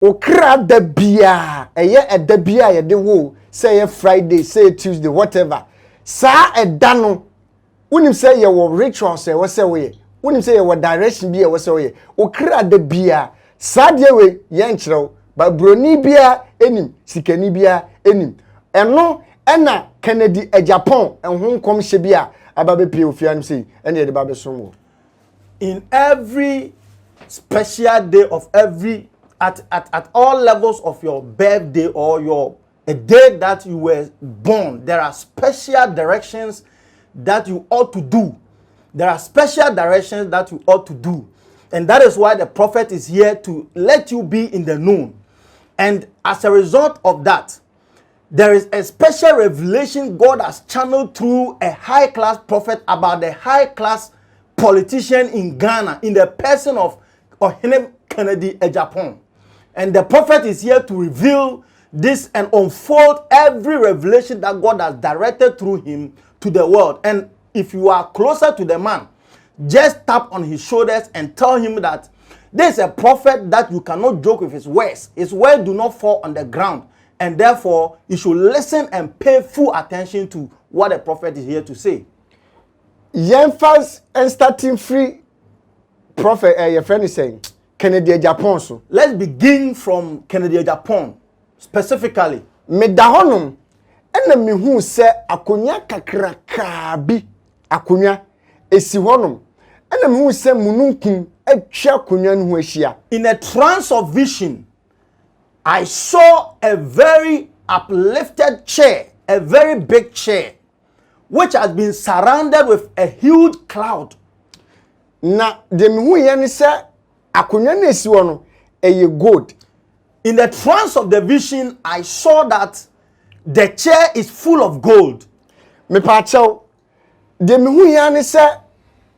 okra da bia eye eda bia ye de wo say Friday say Tuesday whatever sa eda no unim say ye wo ritual say wo say we unim say ye wo direction bia wo say we okra da bia sa de we ye nkyerɛw ba broni bia enim sikani bia enim eno ena Kennedy Agyapong enhon kom hye bia ababe pie ofia nim say ene de ba be som wo. In every special day of every at all levels of your birthday or a day that you were born, there are special directions that you ought to do. There are special directions that you ought to do. And that is why the prophet is here to let you be in the known. And as a result of that, there is a special revelation God has channeled through a high-class prophet about the high-class politician in Ghana in the person of Kennedy Agyapong. And the prophet is here to reveal this and unfold every revelation that God has directed through him to the world. And if you are closer to the man, just tap on his shoulders and tell him that this is a prophet that you cannot joke with his words. His words do not fall on the ground. And therefore, you should listen and pay full attention to what the prophet is here to say. Fast and starting free prophet your friend is saying Kennedy Agyapong so. Let's begin from Kennedy Agyapong specifically. Me da honum ena me hu se akonya kakraka bi akonya esi honum ena me hu se mununkum atwa akonya no ho ahia. In a trance of vision, I saw a very uplifted chair, a very big chair, which has been surrounded with a huge cloud. Na de me hu ye ne se akonya na esi wo no eye gold. In the trance of the vision, I saw that the chair is full of gold. Me pa chew de me hu ye ne se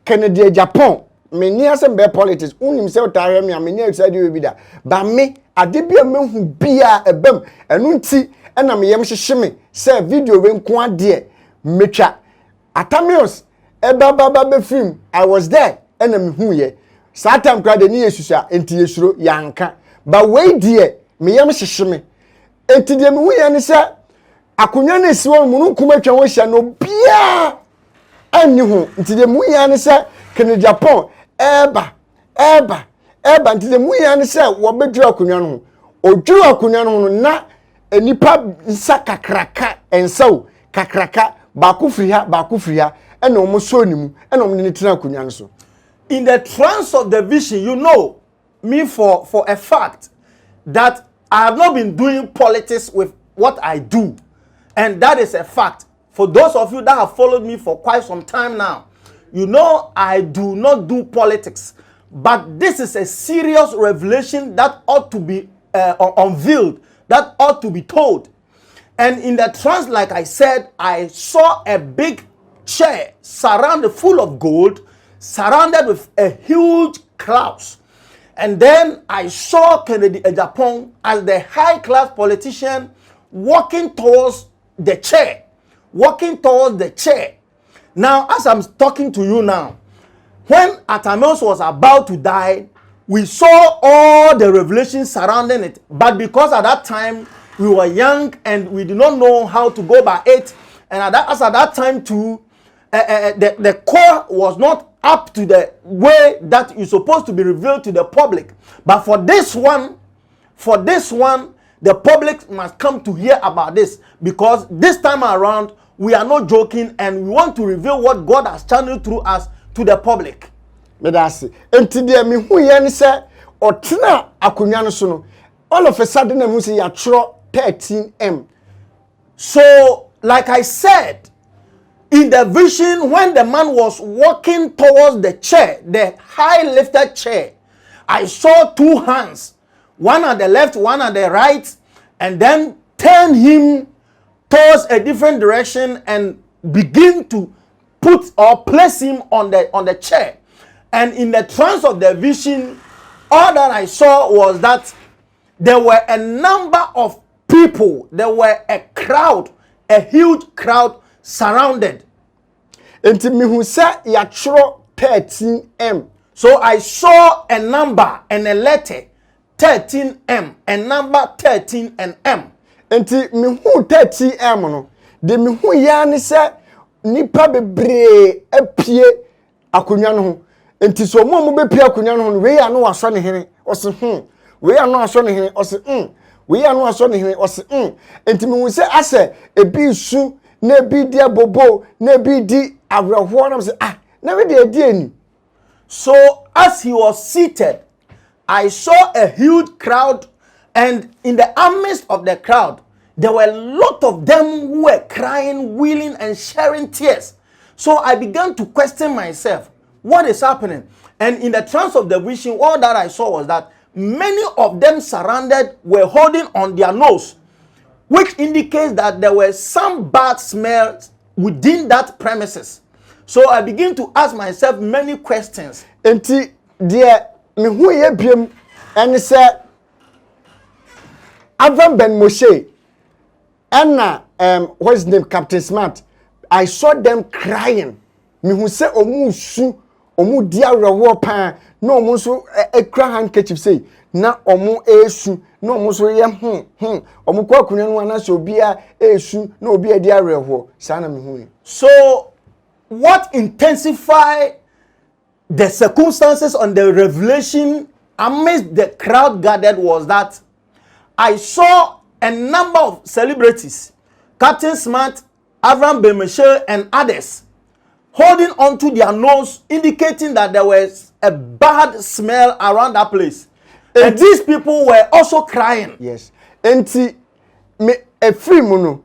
Kennedy Agyapong me ni asem be politics unim se otare me amenya excited we bi da ba me ade bia me hu bia ebam enu nti na me yem hyehye me se video we nko ade metwa atamios baba be film I was there na me hu ye satam kra de ni yesusa enti yesuro yanka ba we die me yem hyehye me enti de me hu ye ne se akonya na siwo mu nkum atwa wo hya no bia ani hu enti de me hu ye ne se Kennedy Agyapong eba nti de mu ya ne se wo bedru akonya no odru akonya no na enipa nsa kakraka ensaw kakraka ba ku firi ha ena omo so nimu ena omo ne tira akonya no so. In the trance of the vision, you know me for a fact that I have not been doing politics with what I do, and that is a fact. For those of you that have followed me for quite some time now, you know I do not do politics, but this is a serious revelation that ought to be unveiled, that ought to be told. And in the trance, like I said, I saw a big chair surrounded full of gold, surrounded with a huge clouds. And then I saw Kennedy Agyapong as the high-class politician walking towards the chair, Now, as I'm talking to you now, when Atamios was about to die, we saw all the revelations surrounding it. But because at that time we were young and we did not know how to go by it, and at that time too, the core was not up to the way that you're supposed to be revealed to the public. But for this one, the public must come to hear about this, because this time around we are not joking and we want to reveal what God has channeled through us to the public. Medasi enti de me hu ye ne se otena akonya no so no all of a sudden na mu se ya tro 13M. So like I said, in the vision, when the man was walking towards the chair, the high lifted chair, I saw two hands, one at the left, one at the right, and then turn him towards a different direction and begin to put or place him on the chair. And in the trance of the vision, all that I saw was that there were a number of people, there were a crowd, a huge crowd surrounded. Enti mi hu se ya tro 13M. So I saw a number and a letter 13M and number 13 and M. Enti me hu 13M no. De me hu ya ne se nipa bebre apie akonwa no ho. Enti so mo be pia akonwa no ho we ya no waso ne hene. Ose we ya no waso ne hene. Ose we ya no waso ne hene. Ose enti me hu se ase ebi su na ebi dia bobo na ebi di awreho na se na we de di ani. So as he was seated, I saw a huge crowd, and in the midst of the crowd, there were a lot of them who were crying, wailing, and shedding tears. So I began to question myself, what is happening? And in the trance of the vision, all that I saw was that many of them surrounded were holding on their nose, which indicates that there were some bad smells within that premises. So I begin to ask myself many questions. Enti de me hu ye biem ene se Avan Ben Moshe and what's his name, Captain Smart. I saw them crying. Me hu se omu su omu dia rewo pa na omu so ekra handkerchief say na omu esu na omu so ye omu kwa kunya no na so bia esu na obi dia rewo sana me hu. So what intensified the circumstances on the revelation amidst the crowd gathered was that I saw a number of celebrities, Captain Smart, Avram Bemeshe, and others, holding onto their nose, indicating that there was a bad smell around that place. And these people were also crying. Yes. Enti me a free mono.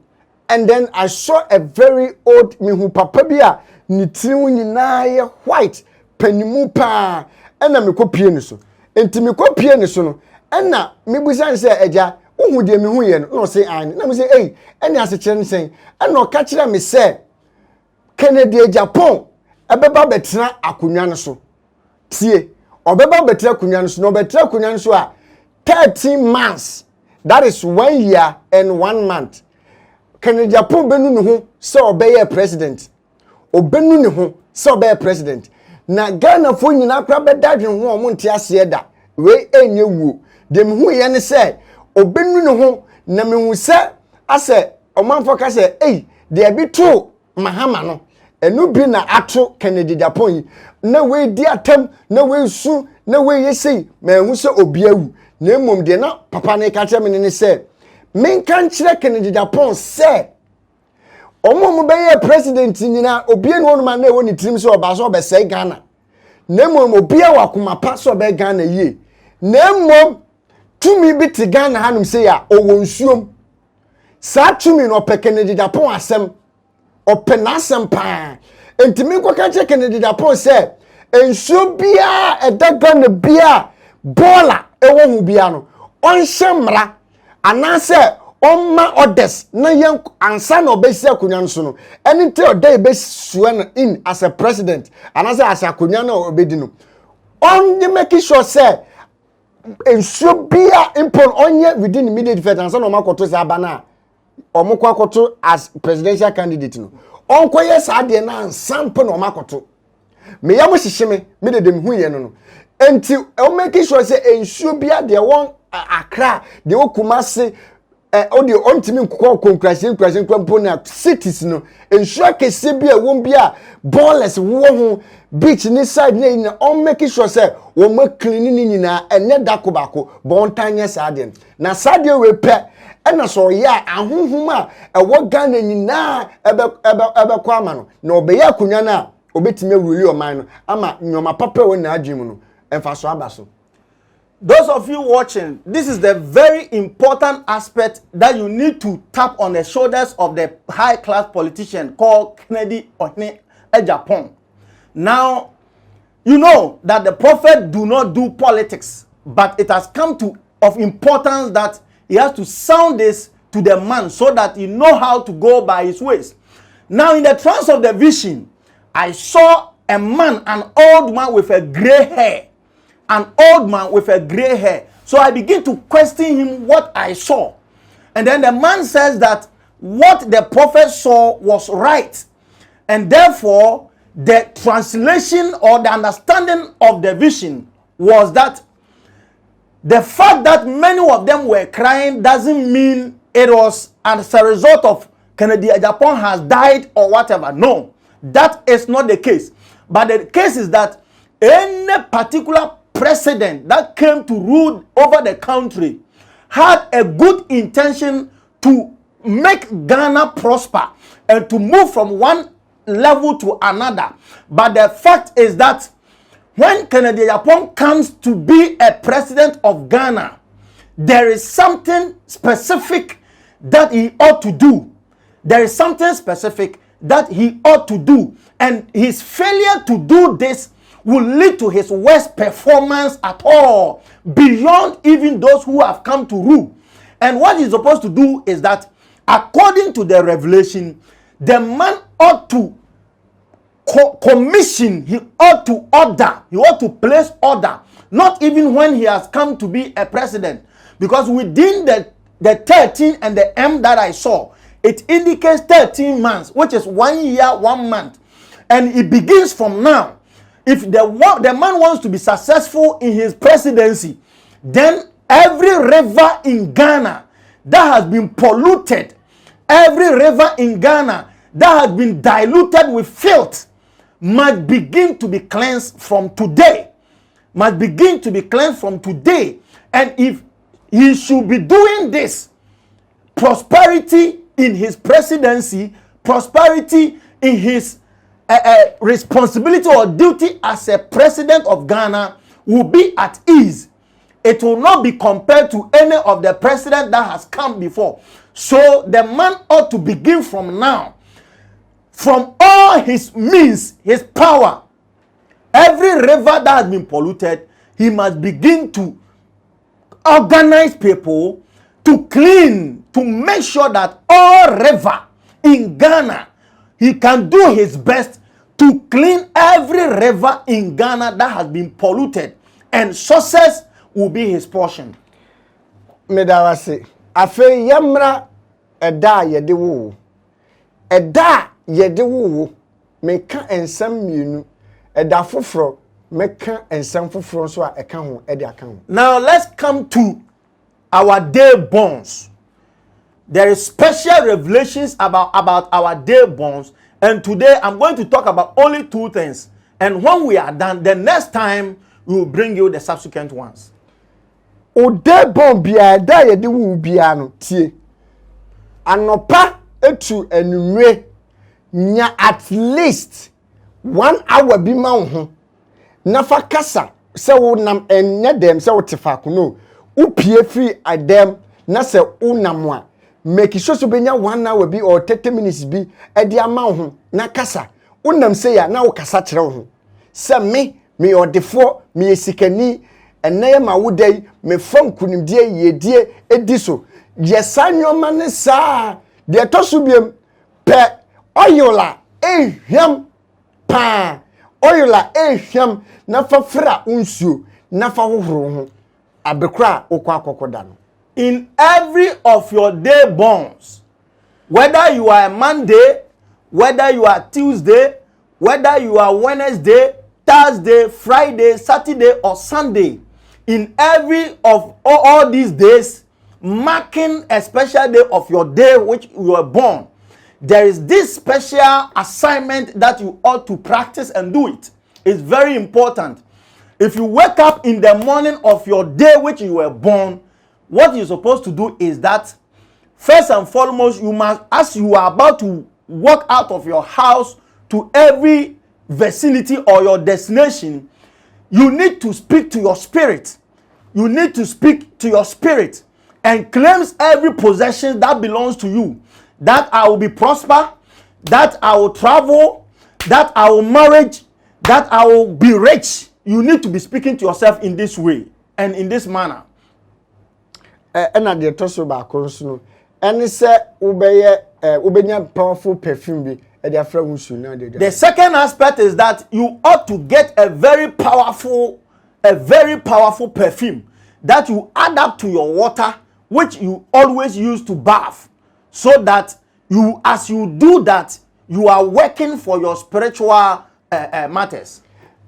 And then I saw a very old me who papa bia ni tirimu nyina ye white panimu pa ena me kopie ni so. Enti me kopie ni so no ena me busan se eja uhu de me hu ye no say an na me say eh ena ase kire nsen ena o ka kire me say Kennedy Agyapong ebeba betena akonwa no so tie obeba betena akonwa no so no betena akonwa no so a 13 months, that is 1 year and 1 month. Kennedy Agyapong benu ne ho se obeye president obenu ne ho se obeye president na Ghana fo nyina kra bedadwen ho omo nte ase da we enye wuo dem hu ye ne se obenu ne ho na me hu se ase omanfo ka se de bi to mahama no enu bi na ato Kennedy Agyapong na we di atam na we su na we yesi ma hu se obi awu na emom de na papa ne ka kye me ne se men kan kire Kennedy Agyapong se omo be ye president nyina obi enu onu ma na ewo ni trim se oba so be sei Ghana na emom obi a wakoma pa so be Ghana yie na emom tumi bi ti Ghana hanum se ya owo nsuom sa tumi no pe Kennedy Agyapong asem openasem pa entimi kwa ka che Kennedy Agyapong se ensuo bia edaga na bia bola ewo hu bia no onhyemra anase omma orders na yen ansa na obesi akonya nso no enite odai be suan in as a president anase as akonya na obedi no onye make sure say ensuo bia impon onye within immediate effect ansa na omakoto sa bana omukwa koto as presidential candidate no onkoye sa de na ansa mpo na omakoto me yam hihime me de dem hu ye no enti o make sure say ensuo bia de won Accra de okumase odi ontimi nkukọ konkrase kwampo na cities no ensuo kese bia won bia ballers wo ho beach ni side na on make sure say wo ma clean ni nyina ene dako bako bon tanye sade na sade we pe ena so ya ahunhum a ewo Ghana nyina ebe kwa ama no na obeya akonya na obetime wuli oman no ama nyoma papa we na adwim no emfa so abaso. Those of you watching, this is the very important aspect that you need to tap on the shoulders of the high-class politician called Kennedy Agyapong. Now, you know that the prophet do not do politics, but it has come to of importance that he has to sound this to the man so that he know how to go by his ways. Now, in the trance of the vision, I saw a man, an old man with a gray hair. An old man with a gray hair. So I begin to question him what I saw. And then the man says that what the prophet saw was right. And therefore, the translation or the understanding of the vision was that The fact that many of them were crying doesn't mean it was as a result of Kennedy Agyapong has died or whatever. No, that is not the case. But the case is that any particular president that came to rule over the country had a good intention to make Ghana prosper and to move from one level to another. But the fact is that when Kennedy Agyapong comes to be a president of Ghana, there is something specific that he ought to do. There is something specific that he ought to do. And his failure to do this will lead to his worst performance at all, beyond even those who have come to rule. And what he's supposed to do is that, according to the revelation, the man ought to commission, he ought to order, he ought to place order, not even when he has come to be a president. Because within the 13 and the M that I saw, it indicates 13 months, which is 1 year, 1 month. And it begins from now. If the man wants to be successful in his presidency, then every river in Ghana that has been polluted, every river in Ghana that has been diluted with filth, must begin to be cleansed from today. Must begin to be cleansed from today. And if he should be doing this, prosperity in his presidency, prosperity in his responsibility or duty as a president of Ghana will be at ease. It will not be compared to any of the president that has come before. So the man ought to begin from now. From all his means, his power, every river that has been polluted, he must begin to organize people to clean, to make sure that all river in Ghana, he can do his best to clean every river in Ghana that has been polluted, and success will be his portion. Medawase, afe yamra eda yede wo. Eda yede wo meka ensam mienu. Eda foforo meka ensam foforo so a eka ho ede aka ho. Now let's come to our day bonds. There is special revelations about our day bonds, and today I'm going to talk about only 2 things. And when we are done, the next time we will bring you the subsequent ones. O day bond bia da yede wo bia no tie. Anopa etu enumre nya at least 1 hour bi ma ho. Na fa kasa se wo nam enye dem se wo tefa no. Upie free adem na se unam a make sure so benya 1 hour bi or 30 minutes bi e de ama ho na kasa unam se ya na wo kasa kire ho se me odefo me esikani ene ma wo dai me fankunimdie yedie ediso yesanwoma ne saa de toso biem pe oyola ehwam pa oyola ehwam na fa fra unsuo na fa hohoro ho abekra okwa akokoda no. In every of your day bonds, whether you are a Monday, whether you are Tuesday, whether you are Wednesday, Thursday, Friday, Saturday, or Sunday, in every of all these days, marking a special day of your day which you were born, there is this special assignment that you ought to practice and do it. It's very important. If you wake up in the morning of your day which you were born, what you're supposed to do is that, first and foremost, you must, as you are about to walk out of your house to every vicinity or your destination, you need to speak to your spirit. You need to speak to your spirit and claims every possession that belongs to you. That I will be prosper, that I will travel, that I will marry, that I will be rich. You need to be speaking to yourself in this way and in this manner. And at the toss of our consumer, and it's ubenya powerful perfume be at their friend. The second aspect is that you ought to get a very powerful perfume that you add up to your water, which you always use to bath, so that you, as you do that, you are working for your spiritual matters.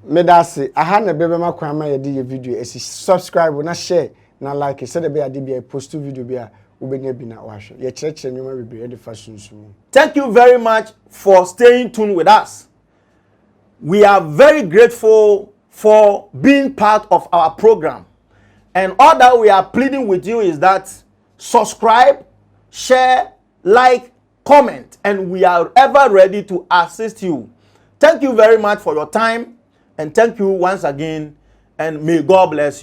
me da se aha na bebe ma kwan ma ye di video esi subscribe na share na like say the be ade bi post video bi a ubenya bi na wa hwe ye kire nyoma bebe e de fashion sumu. Thank you very much for staying tuned with us. We are very grateful for being part of our program. And all that we are pleading with you is that subscribe, share, like, comment, and we are ever ready to assist you. Thank you very much for your time, and thank you once again, and may God bless you.